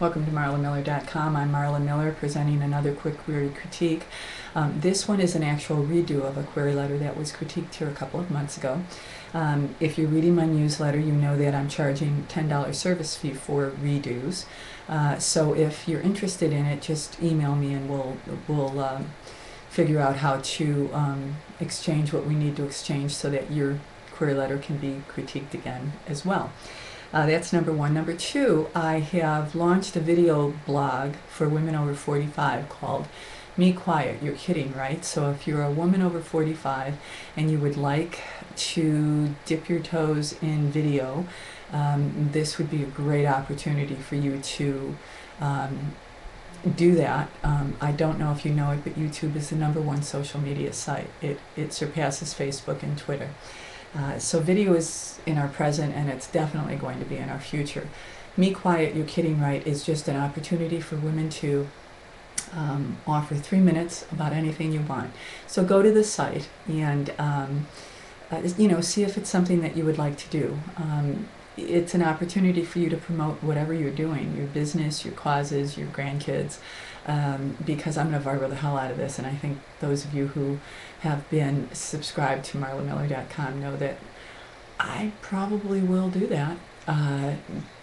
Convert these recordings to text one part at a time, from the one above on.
Welcome to MarlaMiller.com. I'm Marla Miller, presenting another quick query critique. This one is an actual redo of a query letter that was critiqued here a couple of months ago. If you're reading my newsletter, you know that I'm charging $10 service fee for redos. So if you're interested in it, just email me and we'll figure out how to exchange what we need to exchange so that your query letter can be critiqued again as well. That's number one. Number two, I have launched a video blog for women over 45 called Me Quiet, You're Kidding, right? So if you're a woman over 45 and you would like to dip your toes in video, this would be a great opportunity for you to do that. I don't know if you know it, but YouTube is the #1 social media site. It surpasses Facebook and Twitter. So video is in our present, and it's definitely going to be in our future. Me Quiet, You're Kidding, right, is just an opportunity for women to offer 3 minutes about anything you want. So go to the site and see if it's something that you would like to do. It's an opportunity for you to promote whatever you're doing, your business, your causes, your grandkids, because I'm going to viral the hell out of this, and I think those of you who have been subscribed to MarlaMiller.com know that I probably will do that.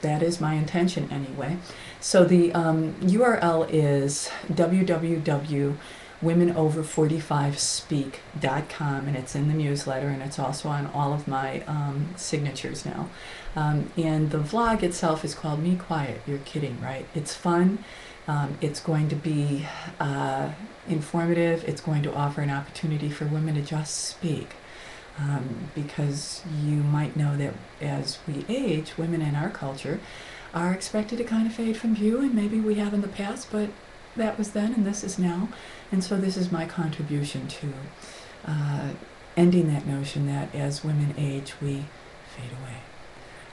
That is my intention anyway. So the URL is www.womenover45speak.com, and it's in the newsletter, and it's also on all of my signatures now. And the vlog itself is called Me Quiet, You're Kidding, right? It's fun. It's going to be informative. It's going to offer an opportunity for women to just speak. Because you might know that as we age, women in our culture are expected to kind of fade from view, and maybe we have in the past, but that was then and this is now. And so this is my contribution to ending that notion that as women age, we fade away.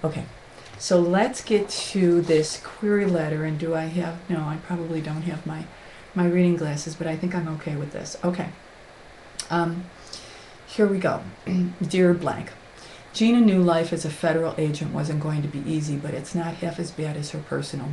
Okay. So let's get to this query letter, and do I have, no, I probably don't have my reading glasses, but I think I'm okay with this. Okay. Here we go. Dear blank, Gina knew life as a federal agent wasn't going to be easy, but it's not half as bad as her personal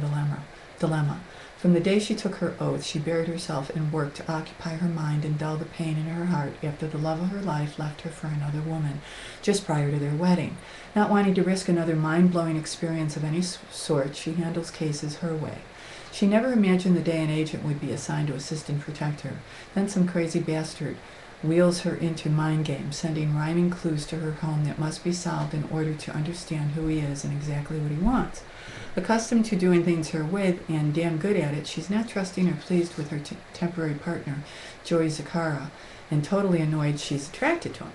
dilemma. From the day she took her oath, she buried herself in work to occupy her mind and dull the pain in her heart after the love of her life left her for another woman, just prior to their wedding. Not wanting to risk another mind-blowing experience of any sort, she handles cases her way. She never imagined the day an agent would be assigned to assist and protect her. Then some crazy bastard wheels her into mind games, sending rhyming clues to her home that must be solved in order to understand who he is and exactly what he wants. Accustomed to doing things her way and damn good at it, she's not trusting or pleased with her temporary partner, Joey Zakara, and totally annoyed she's attracted to him.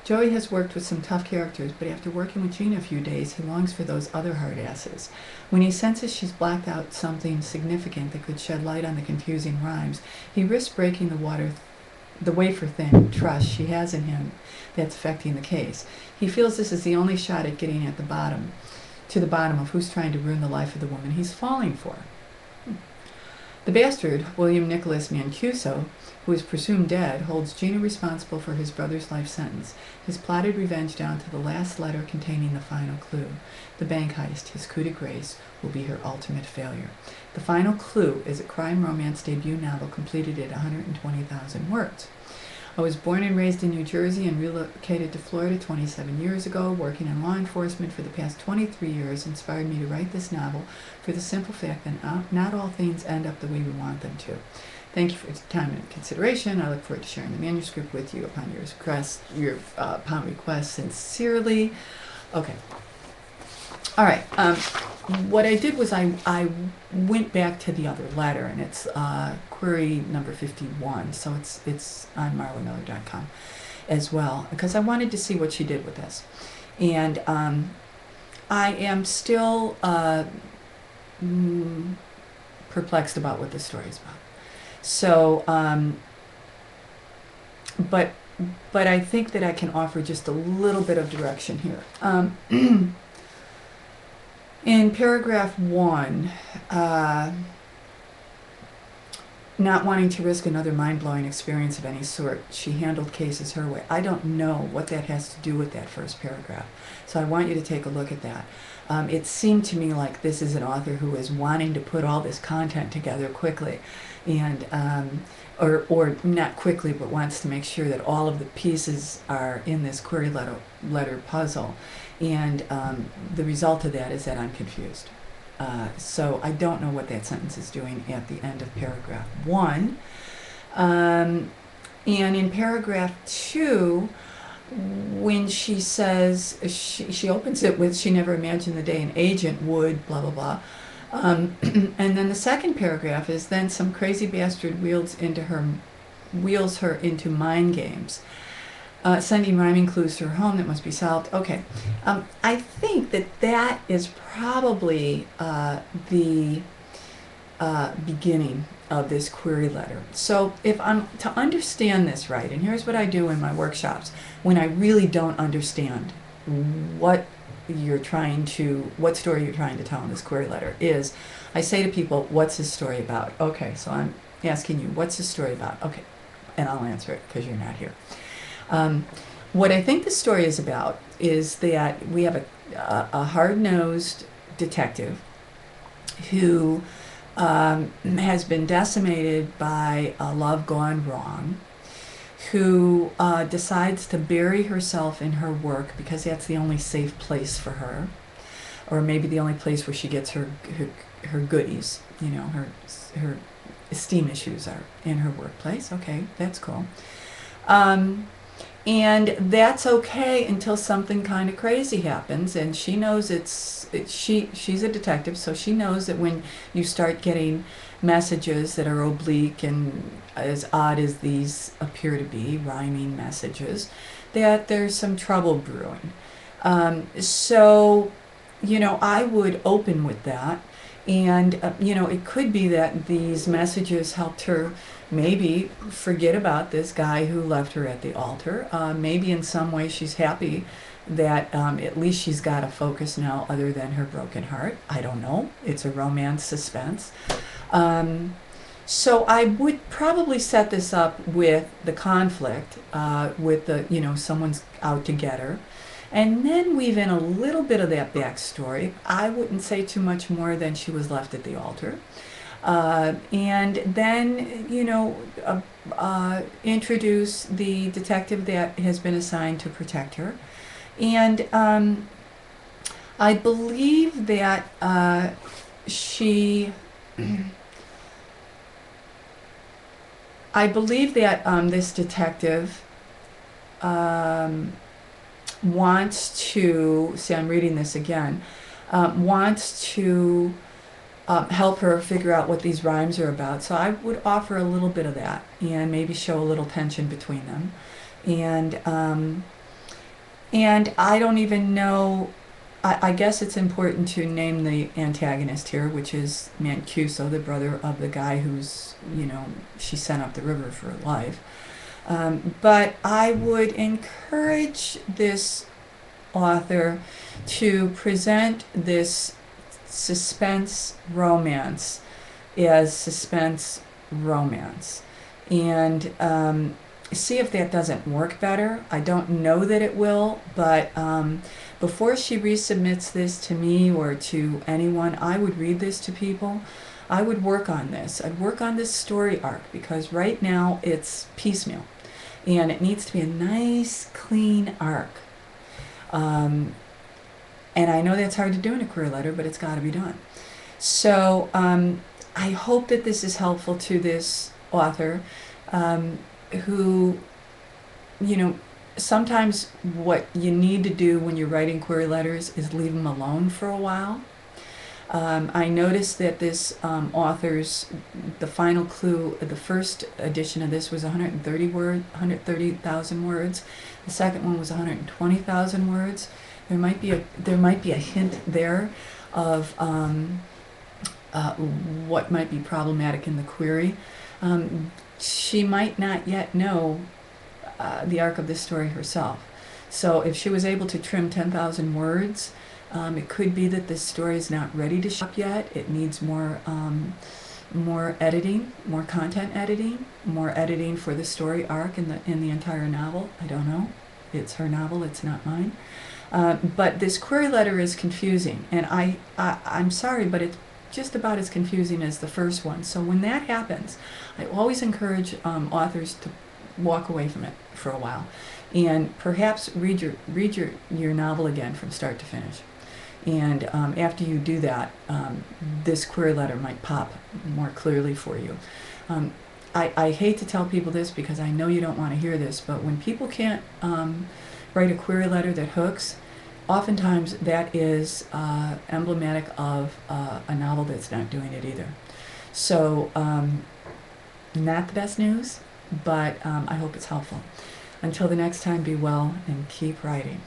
Joey has worked with some tough characters, but after working with Gina a few days, he longs for those other hard asses. When he senses she's blacked out something significant that could shed light on the confusing rhymes, he risks breaking the wafer-thin trust she has in him that's affecting the case. He feels this is the only shot at getting at the bottom of who's trying to ruin the life of the woman he's falling for. The bastard, William Nicholas Mancuso, who is presumed dead, holds Gina responsible for his brother's life sentence, his plotted revenge down to the last letter containing the final clue. The bank heist, his coup de grace, will be her ultimate failure. The final clue is a crime romance debut novel completed at 120,000 words. I was born and raised in New Jersey and relocated to Florida 27 years ago. Working in law enforcement for the past 23 years inspired me to write this novel for the simple fact that not all things end up the way we want them to. Thank you for your time and consideration. I look forward to sharing the manuscript with you upon request. Sincerely. Okay. All right. What I did was I went back to the other letter, and it's query number 51. So it's on MarlaMiller.com as well, because I wanted to see what she did with this, and I am still perplexed about what this story is about. So, but I think that I can offer just a little bit of direction here. In paragraph 1, not wanting to risk another mind-blowing experience of any sort, she handled cases her way. I don't know what that has to do with that first paragraph, so I want you to take a look at that. It seemed to me like this is an author who is wanting to put all this content together quickly, and or not quickly, but wants to make sure that all of the pieces are in this query letter puzzle, and the result of that is that I'm confused. So I don't know what that sentence is doing at the end of paragraph 1. And in paragraph 2, when she says, she opens it with, she never imagined the day an agent would, blah, blah, blah. And then the second paragraph is, then some crazy bastard wheels her into mind games. Sending rhyming clues to her home that must be solved. Okay, I think that is probably the beginning of this query letter. So if I'm to understand this right, and here's what I do in my workshops when I really don't understand what story you're trying to tell in this query letter, is I say to people, what's this story about? Okay, so I'm asking you, what's this story about? Okay, and I'll answer it because you're not here. What I think the story is about is that we have a hard-nosed detective who has been decimated by a love gone wrong, who decides to bury herself in her work because that's the only safe place for her, or maybe the only place where she gets her goodies. You know, her esteem issues are in her workplace. Okay, that's cool. And that's okay until something kind of crazy happens, and she knows she's a detective, so she knows that when you start getting messages that are oblique and as odd as these appear to be, rhyming messages, that there's some trouble brewing. So, you know, I would open with that, and you know, it could be that these messages helped her maybe forget about this guy who left her at the altar. Maybe in some way she's happy that at least she's got a focus now other than her broken heart. I don't know. It's a romance suspense. So I would probably set this up with the conflict, with the, you know, someone's out to get her. And then weave in a little bit of that backstory. I wouldn't say too much more than she was left at the altar. And then, you know, introduce the detective that has been assigned to protect her. And I believe that this detective wants to, see, I'm reading this again, wants to help her figure out what these rhymes are about. So I would offer a little bit of that and maybe show a little tension between them. And I don't even know, I guess it's important to name the antagonist here, which is Mancuso, the brother of the guy who's, you know, she sent up the river for her life. But I would encourage this author to present this suspense romance as suspense romance, and see if that doesn't work better. I don't know that it will, but before she resubmits this to me or to anyone, I would read this to people. I would work on this. I'd work on this story arc, because right now it's piecemeal and it needs to be a nice clean arc. And I know that's hard to do in a query letter, but it's got to be done. So I hope that this is helpful to this author, who, you know, sometimes what you need to do when you're writing query letters is leave them alone for a while. I noticed that this author's, the final clue, the first edition of this was 130,000 words. The second one was 120,000 words. There might be a hint there of what might be problematic in the query. She might not yet know the arc of this story herself. So if she was able to trim 10,000 words, it could be that this story is not ready to shop yet. It needs more more editing, more content editing, more editing for the story arc in the entire novel. I don't know. It's her novel. It's not mine. But this query letter is confusing, and I'm sorry, but it's just about as confusing as the first one. So when that happens, I always encourage authors to walk away from it for a while, and perhaps read your novel again from start to finish. And after you do that, this query letter might pop more clearly for you. I hate to tell people this because I know you don't want to hear this, but when people can't write a query letter that hooks, oftentimes that is emblematic of a novel that's not doing it either. So, not the best news, but I hope it's helpful. Until the next time, be well and keep writing.